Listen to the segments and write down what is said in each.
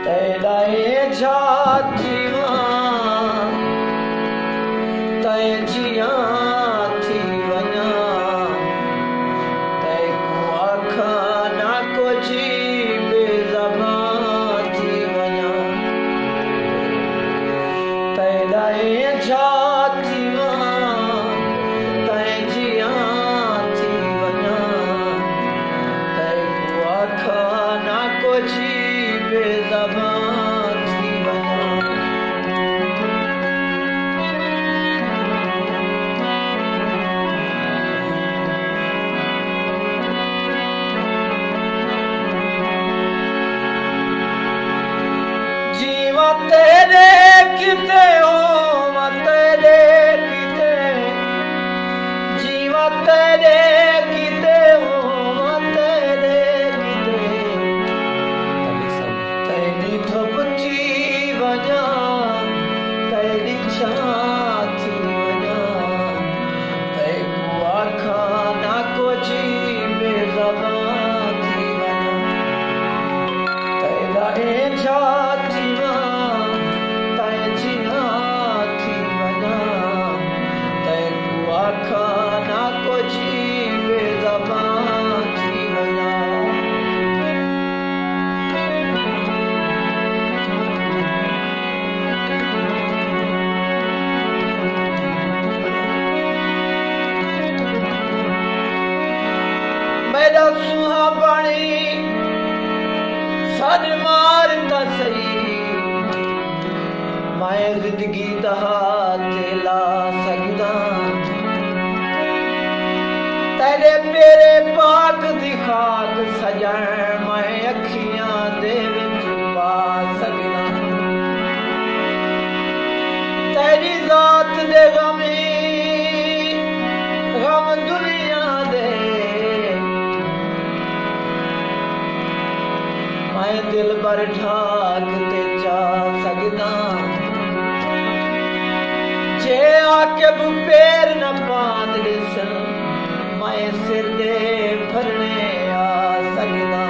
तैदाए जातीवा तै जिया थी वना तै को आखा ना को जी बेज़बान थी वना तैदाए जातीवा तै जिया थी वना तै को आखा ना को जी बेज़बान थी वना जीवा तेरे किते हो तेरे किते जीवा तेरे किते हो तेरे किते तेरी थपची वजा तेरी छाती वजा तेको आखा ना को जी बेज़बान थी वजा तेरा ए छाती मेरा सुहावणी सज मारता सही मैं जिंदगी दहा तेला सकदा तेरे मेरे पाक दी खाक सजण मैं अखियां दे विच पा सकदा तेरी जात दे गमी गम दुनिया दे मैं दिल भर ढाक ते जा सकदा जे आके पैर न पांद दिसन मैं सिर दे भरने आ सकदा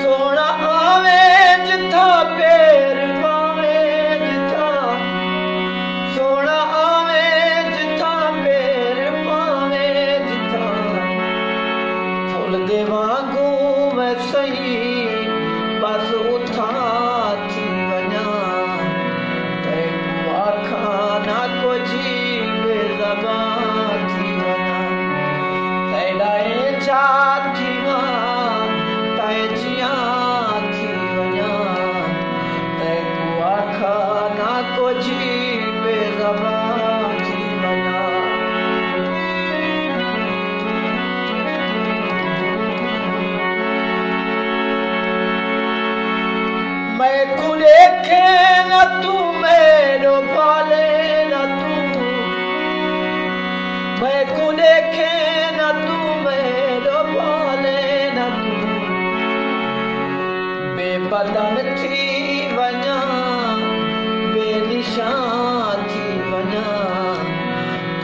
सोना आवे जिथा पैर पावे जिथा सोना आवे जिथा पैर पावे जिथा फुल दे वांगू मैं सही बस उठा थी वना तेको आखा ना को जी बेज़बान थी वना तैदाए जातीवा तै जिया थी वना तेको आखा ना को जी बेज़बान थी वना मैं को देखे न तू मेरो पाले न तू मैं को देखे न तू मेरो पाले न तू बेबदन थी वना बेनिशान थी वना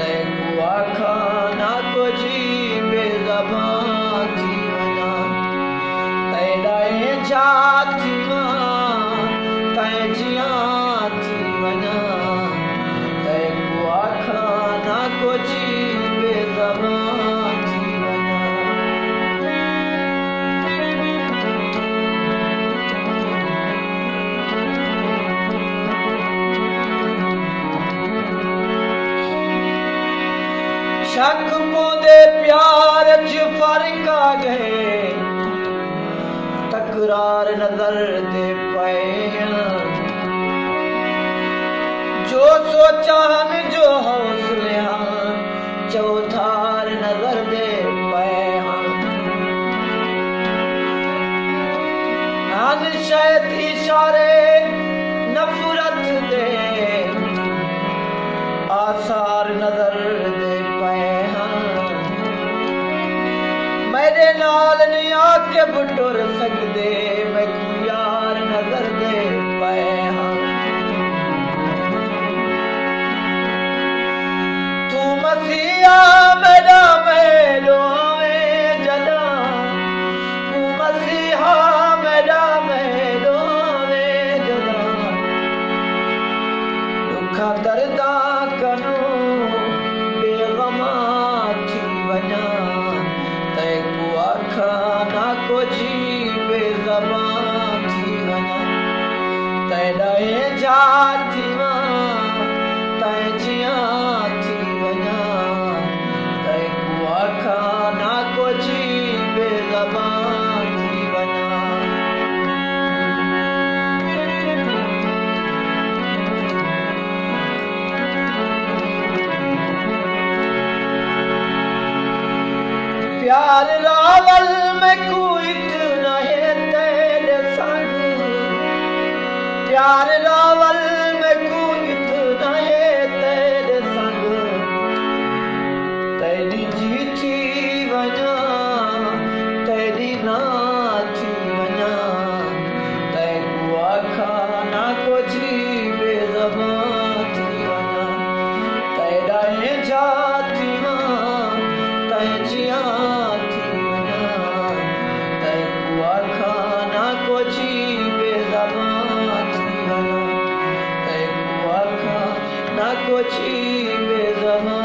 तेको आखा ना को जी बेज़बान थी वना तैदाए जातीवा तै जिया थी वना तेको आखा ना को जी बेज़बान थी वना शक पोदे प्यार च फर्क आ गए तकरार नजर दे पे जो सोचा हम जो हौसले हम चौधार नजर दे पे हम शायद इशारे नफरत दे आसार नजर दे पे मेरे नाल नहीं आके बुटुर सकदे मैं यार नजर दे पे तू मसीहा मेरा मेरो आवे जदा जाती तैजिया थी वञा तैं आखा ना कुछ बेज़बान थी वञा प्यार रावल में कोई न है तेरे संग प्यार रावल में कोई न है तेरे संग तेरी जीती वञा तेरी ना थी वञा तैं आखा ना कुछ बेज़बान थी वञा तेरा जाती तैं जिया कुछ बेज़बान